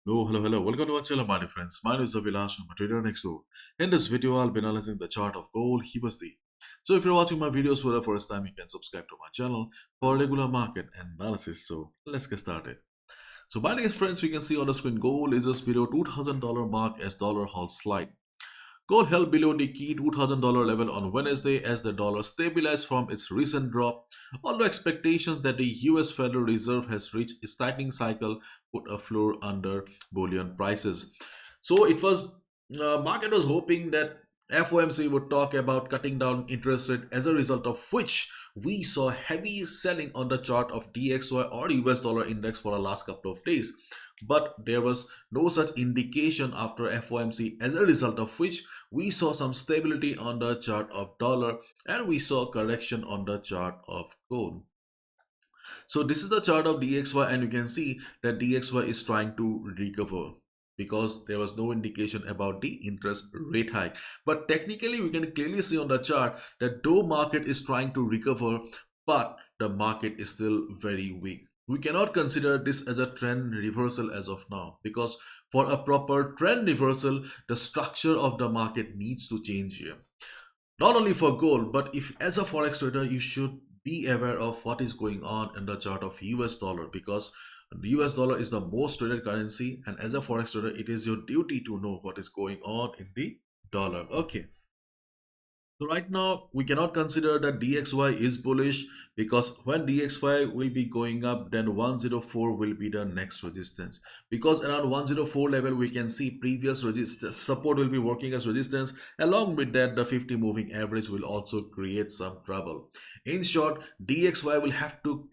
Hello. Welcome to our channel, my dear friends. My name is Avilash. I'm a trader next door. In this video, I'll be analyzing the chart of gold USD. So if you're watching my videos for the first time, you can subscribe to my channel for regular market analysis. So let's get started. So my dear friends, we can see on the screen gold is just below $2,000 mark as dollar holds slide. Gold held below the key $2,000 level on Wednesday as the dollar stabilized from its recent drop, although expectations that the US Federal Reserve has reached its tightening cycle put a floor under bullion prices. So it was market was hoping that FOMC would talk about cutting down interest rate, as a result of which we saw heavy selling on the chart of DXY or US dollar index for the last couple of days. But there was no such indication after FOMC, as a result of which we saw some stability on the chart of dollar and we saw correction on the chart of gold. So this is the chart of DXY and you can see that DXY is trying to recover because there was no indication about the interest rate hike. But technically we can clearly see on the chart that though market is trying to recover, but the market is still very weak. We cannot consider this as a trend reversal as of now, because for a proper trend reversal, the structure of the market needs to change here. Not only for gold, but if as a forex trader, you should be aware of what is going on in the chart of US dollar, because the US dollar is the most traded currency, and as a forex trader, it is your duty to know what is going on in the dollar. Okay. So right now we cannot consider that DXY is bullish, because when DXY will be going up, then 104 will be the next resistance, because around 104 level we can see previous resistance support will be working as resistance. Along with that, the 50 moving average will also create some trouble. In short, DXY will have to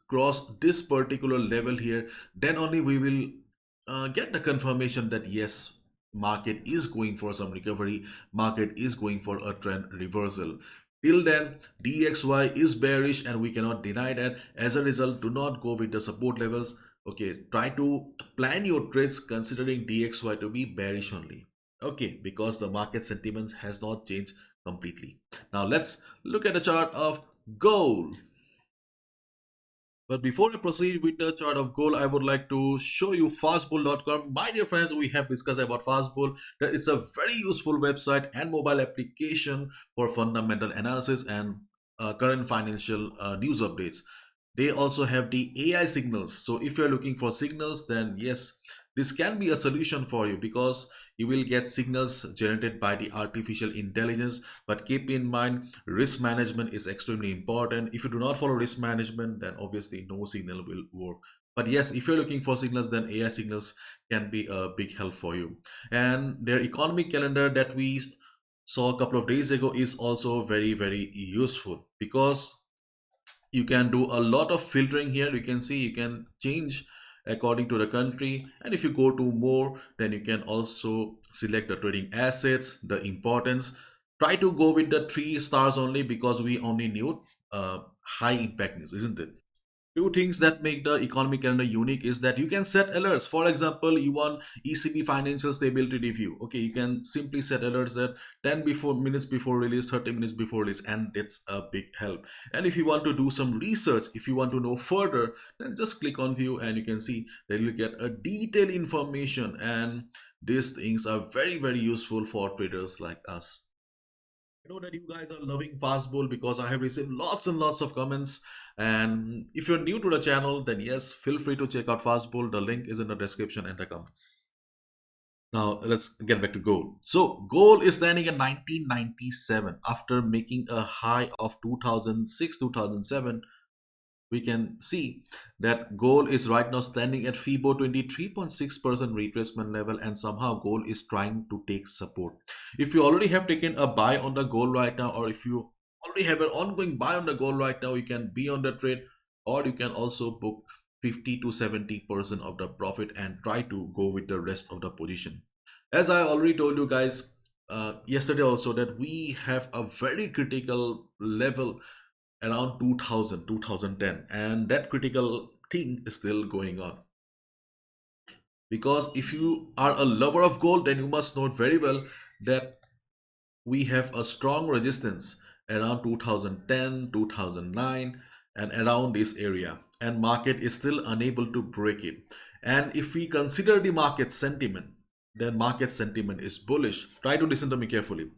cross this particular level here, then only we will get the confirmation that yes, market is going for some recovery, market is going for a trend reversal. Till then, DXY is bearish and we cannot deny that. As a result, do not go with the support levels. Okay, try to plan your trades considering DXY to be bearish only. Okay, because the market sentiment has not changed completely. Now let's look at the chart of gold. But before I proceed with the chart of gold, I would like to show you fastbull.com. My dear friends, we have discussed about FastBull, that it's a very useful website and mobile application for fundamental analysis and current financial news updates. They also have the AI signals. So if you're looking for signals, then yes, this can be a solution for you, because you will get signals generated by the artificial intelligence. But keep in mind, risk management is extremely important. If you do not follow risk management, then obviously no signal will work. But yes, if you're looking for signals, then AI signals can be a big help for you. And their economic calendar that we saw a couple of days ago is also very useful, because you can do a lot of filtering here. You can see you can change according to the country, and if you go to more, then you can also select the trading assets, the importance. Try to go with the 3 stars only, because we only need high impact news, isn't it? Two things that make the economic calendar unique is that you can set alerts. For example, you want ECB financial stability review. Okay, you can simply set alerts that 10 before minutes before release, 30 minutes before release, and that's a big help. And if you want to do some research, if you want to know further, then just click on view and you can see that you'll get a detailed information, and these things are very useful for traders like us. I know that you guys are loving fastball, because I have received lots and lots of comments. And if you're new to the channel, then yes, feel free to check out fastball. The link is in the description and the comments. Now let's get back to gold. So gold is standing at 1997 after making a high of 2006, 2007. We can see that gold is right now standing at FIBO 23.6% retracement level, and somehow gold is trying to take support. If you already have taken a buy on the gold right now, or if you already have an ongoing buy on the gold right now, you can be on the trade, or you can also book 50 to 70% of the profit and try to go with the rest of the position. As I already told you guys yesterday also, that we have a very critical level around 2000, 2010, and that critical thing is still going on. Because if you are a lover of gold, then you must know very well that we have a strong resistance around 2010, 2009, and around this area, and market is still unable to break it. And if we consider the market sentiment, then market sentiment is bullish. Try to listen to me carefully.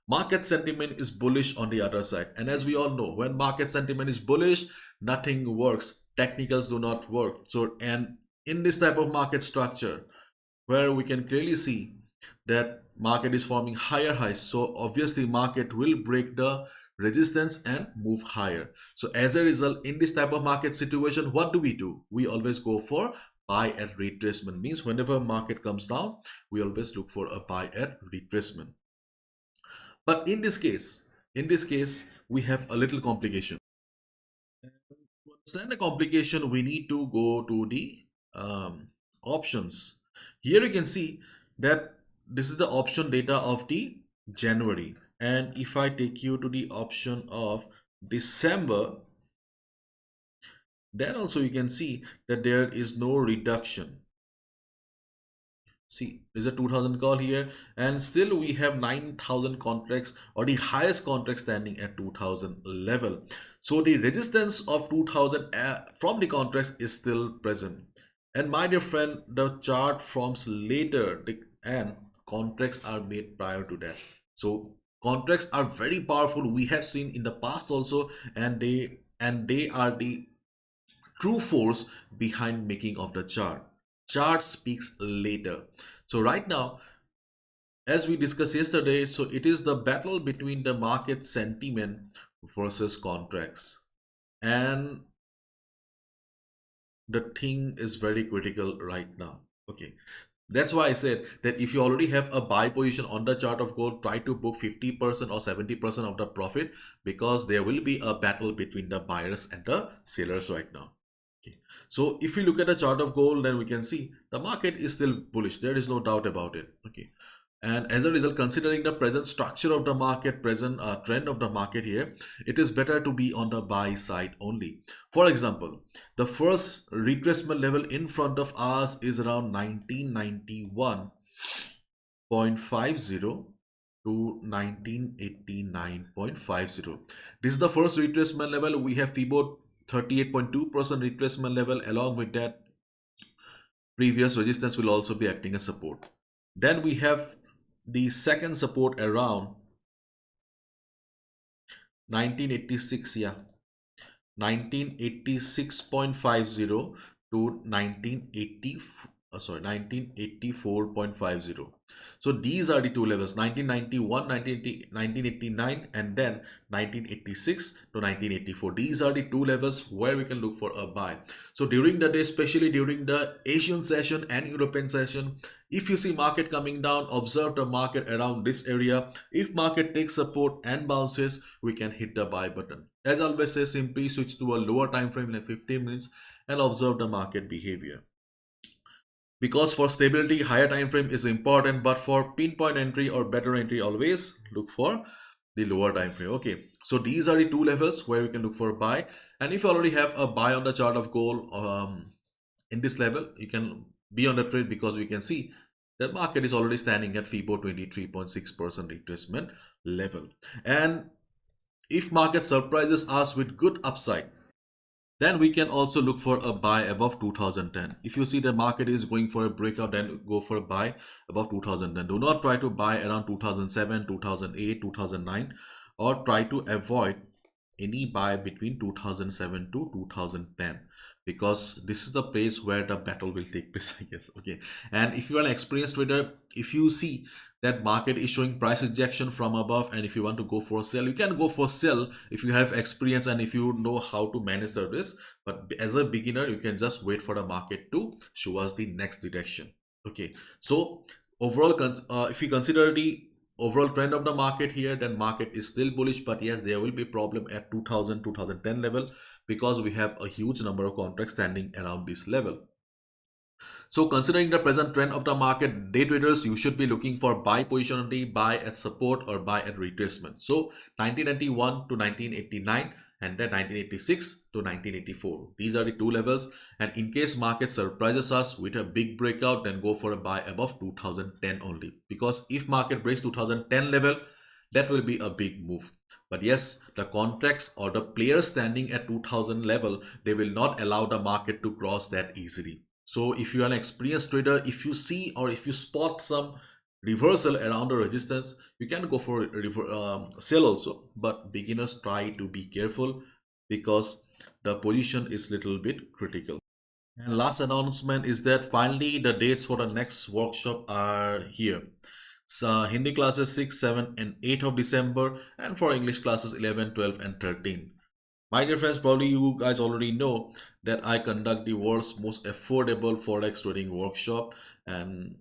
Market sentiment is bullish on the other side. And as we all know, when market sentiment is bullish, nothing works. Technicals do not work. So, and in this type of market structure, where we can clearly see that market is forming higher highs, so obviously market will break the resistance and move higher. So as a result, in this type of market situation, what do? We always go for buy at retracement. Means whenever market comes down, we always look for a buy at retracement. But in this case we have a little complication. To understand the complication, we need to go to the options. Here you can see that this is the option data of the January, and if I take you to the option of December, then also you can see that there is no reduction. See, there's a 2000 call here, and still we have 9000 contracts, or the highest contract standing at 2000 level. So the resistance of 2000 from the contracts is still present. And my dear friend, the chart forms later, and contracts are made prior to that. So contracts are very powerful. We have seen in the past also, and they are the true force behind making of the chart. Chart speaks later. So right now, as we discussed yesterday, so it is the battle between the market sentiment versus contracts, and the thing is very critical right now. Okay, that's why I said that if you already have a buy position on the chart of gold, try to book 50% or 70% of the profit, because there will be a battle between the buyers and the sellers right now. Okay. So if we look at the chart of gold, then we can see the market is still bullish. There is no doubt about it. Okay. And as a result, considering the present structure of the market, present trend of the market here, it is better to be on the buy side only. For example, the first retracement level in front of us is around 1991.50 to 1989.50. This is the first retracement level. We have FIBO 38.2% retracement level. Along with that, previous resistance will also be acting as support. Then we have the second support around 1986, 1986.50 to 1984.50. So these are the two levels: 1991, 1989, and then 1986 to 1984. These are the two levels where we can look for a buy. So during the day, especially during the Asian session and European session, if you see market coming down, observe the market around this area. If market takes support and bounces, we can hit the buy button. As I always say, simply switch to a lower time frame like 15 minutes and observe the market behavior. Because for stability, higher time frame is important, but for pinpoint entry or better entry, always look for the lower time frame. Okay, so these are the two levels where we can look for a buy. And if you already have a buy on the chart of gold in this level, you can be on the trade, because we can see that market is already standing at FIBO 23.6% retracement level. And if market surprises us with good upside, then we can also look for a buy above 2010. If you see the market is going for a breakout, then go for a buy above 2010. Do not try to buy around 2007, 2008, 2009, or try to avoid any buy between 2007 to 2010, because this is the place where the battle will take place, I guess. Okay, and if you are an experienced trader, if you see that market is showing price rejection from above, and if you want to go for a sell, you can go for sell if you have experience and if you know how to manage the risk. But as a beginner, you can just wait for the market to show us the next direction. Okay, so overall, if you consider the overall trend of the market here, then market is still bullish. But yes, there will be problem at 2010 level, because we have a huge number of contracts standing around this level. So considering the present trend of the market, day traders, you should be looking for buy position on the buy at support or buy at retracement. So 1991 to 1989, and then 1986 to 1984. These are the two levels. And in case market surprises us with a big breakout, then go for a buy above 2010 only. Because if market breaks 2010 level, that will be a big move. But yes, the contracts or the players standing at 2000 level, they will not allow the market to cross that easily. So if you are an experienced trader, if you see or if you spot some reversal around the resistance, you can go for sell also. But beginners, try to be careful because the position is little bit critical. And last announcement is that finally the dates for the next workshop are here. So Hindi classes 6, 7 and 8 of December, and for English classes 11, 12 and 13. My dear friends, probably you guys already know that I conduct the world's most affordable Forex trading workshop, and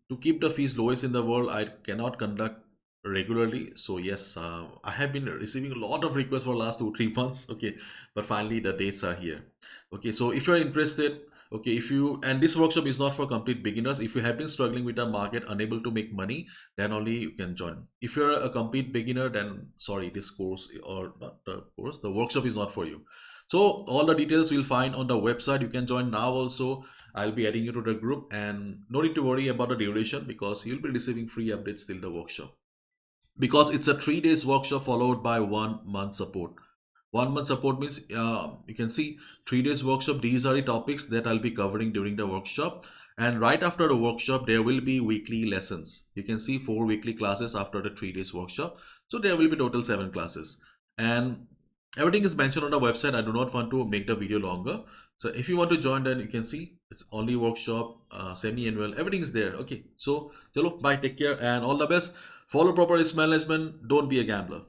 to keep the fees lowest in the world, I cannot conduct regularly. So yes, I have been receiving a lot of requests for last 2 3 months. Okay, but finally the dates are here. Okay, so if you're interested, okay, if you, and this workshop is not for complete beginners. If you have been struggling with the market, unable to make money, then only you can join. If you're a complete beginner, then sorry, this course, or not the course, the workshop is not for you. So all the details you'll find on the website. You can join now also. I'll be adding you to the group, and no need to worry about the duration because you'll be receiving free updates till the workshop. Because it's a 3 days workshop followed by 1 month support. 1 month support means you can see 3 days workshop. These are the topics that I'll be covering during the workshop. And right after the workshop, there will be weekly lessons. You can see 4 weekly classes after the 3 days workshop. So there will be total 7 classes. And everything is mentioned on the website. I do not want to make the video longer. So if you want to join, then you can see it's only workshop, semi-annual, everything is there. Okay. So, chalo, bye, take care and all the best. Follow proper risk management. Don't be a gambler.